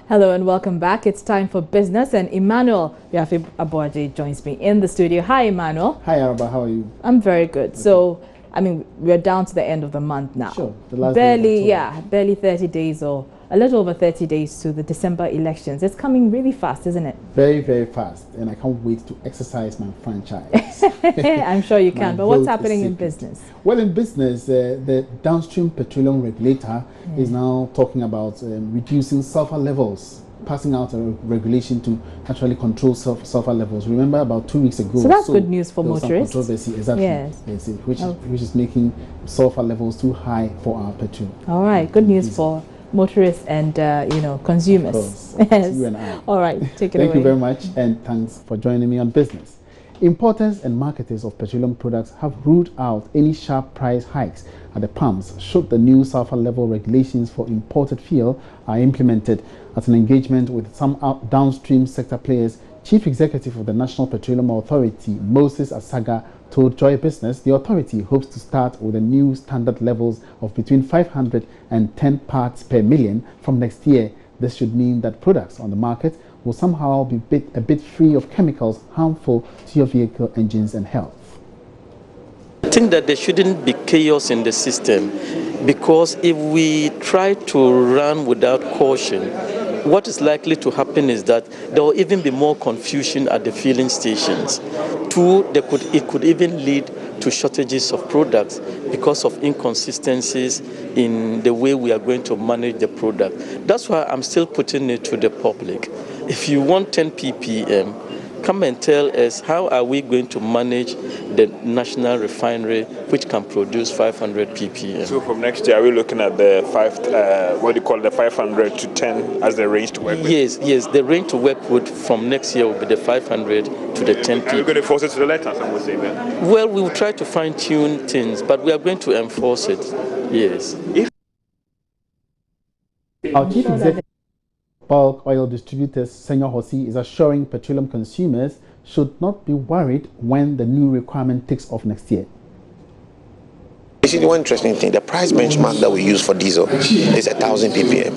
Hello and welcome back. It's time for business, and Emmanuel Abuaje joins me in the studio. Hi, Emmanuel. Hi, Araba. How are you? I'm very good. Okay. So, I mean, we're down to the end of the month now. Sure. The last barely 30 days or a little over 30 days to the December elections. It's coming really fast, isn't it? Very, very fast. And I can't wait to exercise my franchise. I'm sure you can. But what's happening in business? Well, in business, the downstream petroleum regulator is now talking about reducing sulfur levels, passing out a regulation to actually control sulfur levels. Remember, about 2 weeks ago. So that's good news for motorists. Controversy, exactly. Yes. Which is making sulfur levels too high for our petrol. All right. Good news for motorists and consumers. Yes. You and I. All right. Take it away. Thank you very much, and thanks for joining me on business. Importers and marketers of petroleum products have ruled out any sharp price hikes at the pumps should the new sulfur level regulations for imported fuel are implemented. At an engagement with some downstream sector players, Chief Executive of the National Petroleum Authority, Moses Asaga, told Joy Business the authority hopes to start with the new standard levels of between 500 and 10 parts per million from next year. This should mean that products on the market will somehow be a bit free of chemicals harmful to your vehicle engines and health. I think that there shouldn't be chaos in the system, because if we try to run without caution, what is likely to happen is that there will even be more confusion at the filling stations. Two, it could even lead to shortages of products because of inconsistencies in the way we are going to manage the product. That's why I'm still putting it to the public. If you want 10 ppm, come and tell us how are we going to manage the national refinery which can produce 500 ppm. So from next year, are we looking at the 500 to 10 as the range to work with? Yes. The range to work with from next year will be the 500 to the 10 ppm. Are you going to force it to the letter, some would say that? Well, we will try to fine-tune things, but we are going to enforce it, yes. Our Chief Executive Bulk Oil Distributors, Senor Hossi, is assuring petroleum consumers should not be worried when the new requirement takes off next year. You see, the one interesting thing, the price benchmark that we use for diesel is 1,000 ppm.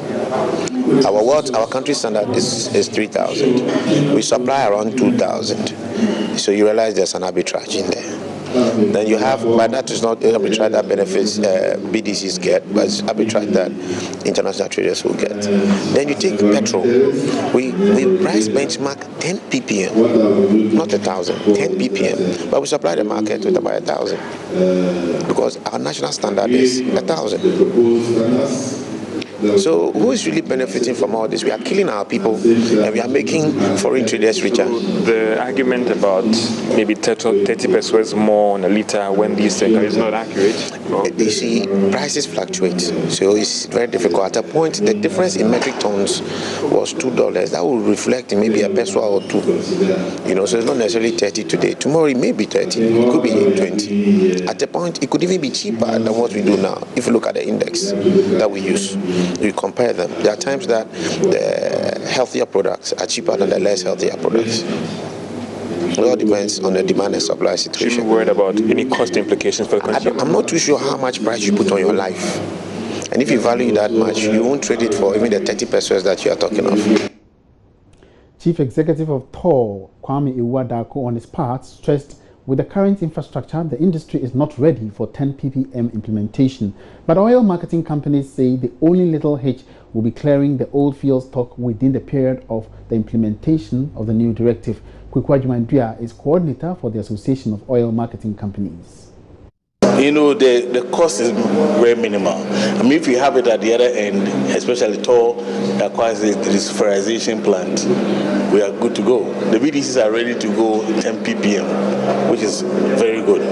Our country standard is 3,000. We supply around 2,000. So you realize there's an arbitrage in there. Then you have, but that is not arbitrage that benefits BDCs get, but it's arbitrage that international traders will get. Then you take petrol. We price benchmark 10 ppm, not 1,000, 10 ppm, but we supply the market with about 1,000 because our national standard is 1,000. So who is really benefiting from all this? We are killing our people and we are making foreign traders richer. The argument about maybe 30 pesos more on a liter when these things is not accurate. You see, prices fluctuate, so it's very difficult. At a point, the difference in metric tons was $2. That will reflect in maybe a peso or two. So it's not necessarily 30 today. Tomorrow it may be 30. It could be 20. At a point, it could even be cheaper than what we do now. If you look at the index that we use, we compare them. There are times that the healthier products are cheaper than the less healthier products. It all depends on the demand and supply situation. Shouldn't be worried about any cost implications for the consumer. I'm not too sure how much price you put on your life. And if you value that much, you won't trade it for even the 30 pesos that you are talking of. Chief Executive of TOR, Kwame Iwadako, on his part, stressed with the current infrastructure, the industry is not ready for 10 ppm implementation. But oil marketing companies say the only little hitch will be clearing the old fuel stock within the period of the implementation of the new directive. Kwekwa Jumandria is coordinator for the Association of Oil Marketing Companies. The cost is very minimal. I mean, if you have it at the other end, especially TOR acquires the desulfurization plant, we are good to go. The BDCs are ready to go 10 ppm, which is very good.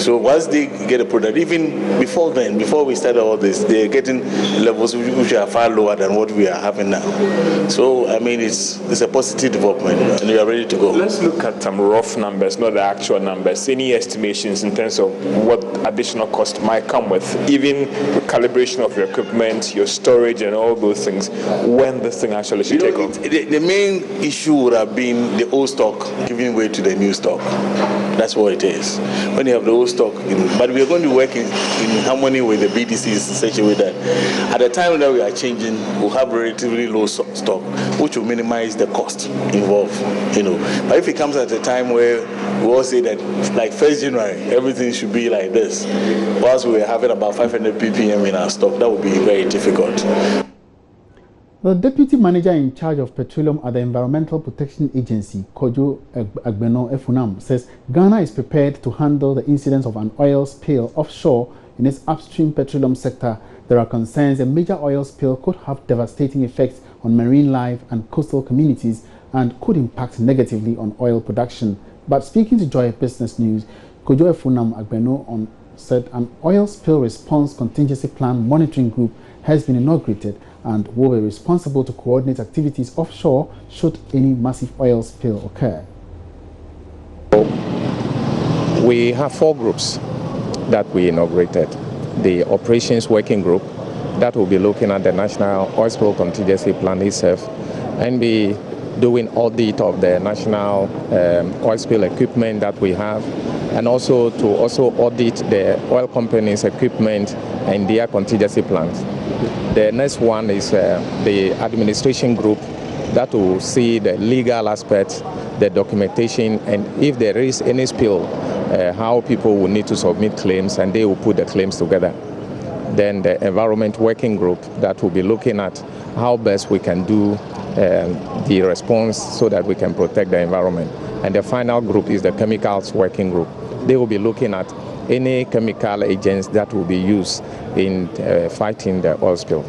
So once they get a product, even before then, before we started all this, they're getting levels which are far lower than what we are having now. So, I mean, it's a positive development, and we are ready to go. Let's look at some rough numbers, not the actual numbers. Any estimations in terms of what additional cost might come with, even the calibration of your equipment, your storage, and all those things, when this thing actually should take off? The main issue would have been the old stock giving way to the new stock. That's what it is. When you have the old low stock, but we are going to work in harmony with the BDCs in such a way that at the time that we are changing, we'll have relatively low stock, which will minimize the cost involved. But if it comes at a time where we all say that, like 1st January, everything should be like this, whilst we are having about 500 ppm in our stock, that would be very difficult. The Deputy Manager in charge of petroleum at the Environmental Protection Agency, Kojo Agbeno Efunam, says Ghana is prepared to handle the incidence of an oil spill offshore in its upstream petroleum sector. There are concerns a major oil spill could have devastating effects on marine life and coastal communities and could impact negatively on oil production. But speaking to Joy Business News, Kojo Efunam Agbeno said an oil spill response contingency plan monitoring group has been inaugurated and will be responsible to coordinate activities offshore should any massive oil spill occur. We have 4 groups that we inaugurated. The Operations Working Group that will be looking at the National Oil Spill Contingency Plan itself and be doing audit of the national oil spill equipment that we have, and also to audit the oil companies' equipment and their contingency plans. The next one is the administration group that will see the legal aspects, the documentation, and if there is any spill, how people will need to submit claims, and they will put the claims together. Then the environment working group that will be looking at how best we can do the response so that we can protect the environment. And the final group is the chemicals working group. They will be looking at any chemical agents that will be used in fighting the oil spill.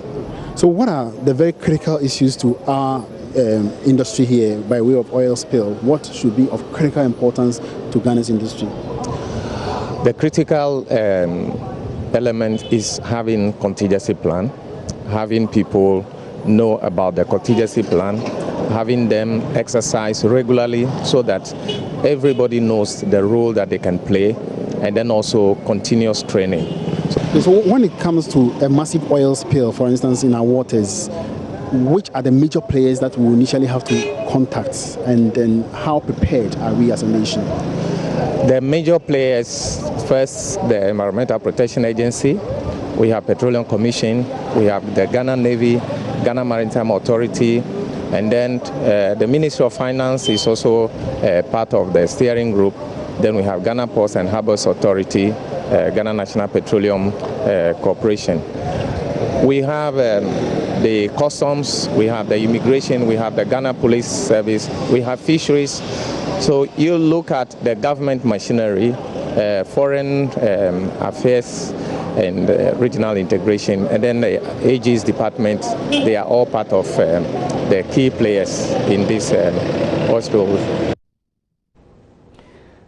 So what are the very critical issues to our industry here by way of oil spill? What should be of critical importance to Ghana's industry? The critical element is having contingency plan, having people know about the contingency plan, having them exercise regularly so that everybody knows the role that they can play, and then also continuous training. So when it comes to a massive oil spill, for instance, in our waters, which are the major players that we initially have to contact, and then how prepared are we as a nation? The major players, first the Environmental Protection Agency, we have Petroleum Commission, we have the Ghana Navy, Ghana Maritime Authority, and then the Ministry of Finance is also part of the steering group. Then we have Ghana Ports and Harbours Authority, Ghana National Petroleum Corporation. We have the customs, we have the immigration, we have the Ghana Police Service, we have fisheries. So you look at the government machinery, foreign affairs and regional integration, and then the AG's department, they are all part of the key players in this oil spill.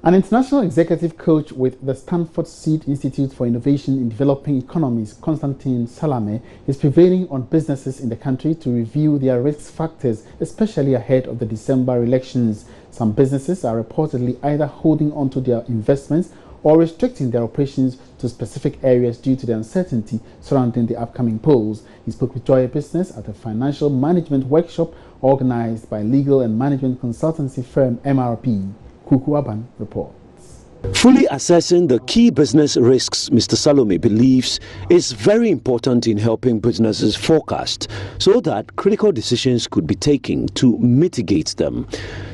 An international executive coach with the Stanford Seed Institute for Innovation in Developing Economies, Constantine Salame, is prevailing on businesses in the country to review their risk factors, especially ahead of the December elections. Some businesses are reportedly either holding on to their investments or restricting their operations to specific areas due to the uncertainty surrounding the upcoming polls. He spoke with Joy Business at a financial management workshop organized by legal and management consultancy firm MRP. Kuku Aban reports. Fully assessing the key business risks, Mr. Salome believes is very important in helping businesses forecast so that critical decisions could be taken to mitigate them.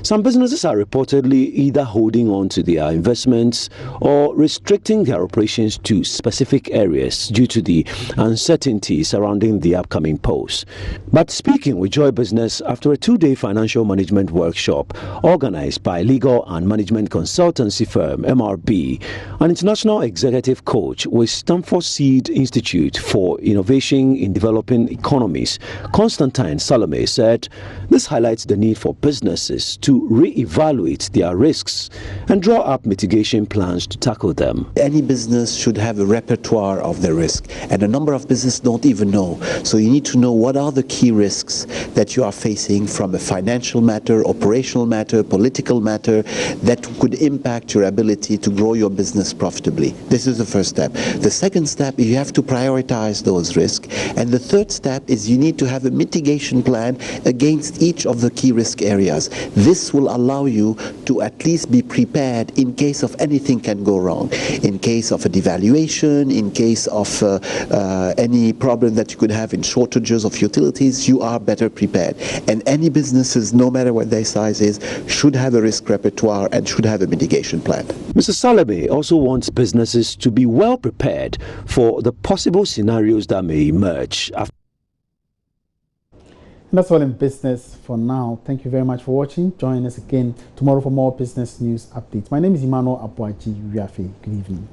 Some businesses are reportedly either holding on to their investments or restricting their operations to specific areas due to the uncertainty surrounding the upcoming polls. But speaking with Joy Business after a 2-day financial management workshop organized by legal and management consultancy firm MRB, an international executive coach with Stanford Seed Institute for Innovation in Developing Economies, Constantine Salome, said this highlights the need for businesses to re-evaluate their risks and draw up mitigation plans to tackle them. Any business should have a repertoire of the risk, and a number of businesses don't even know. So you need to know what are the key risks that you are facing from a financial matter, operational matter, political matter that could impact your ability to grow your business profitably. This is the first step. The second step, you have to prioritize those risks. And the third step is you need to have a mitigation plan against each of the key risk areas. This This will allow you to at least be prepared in case of anything can go wrong, in case of a devaluation, in case of any problem that you could have in shortages of utilities. You are better prepared. And any businesses, no matter what their size is, should have a risk repertoire and should have a mitigation plan. Mr. Salome also wants businesses to be well prepared for the possible scenarios that may emerge. And that's all in business for now. Thank you very much for watching. Join us again tomorrow for more business news updates. My name is Emmanuel Abuaji Wiafe. Good evening.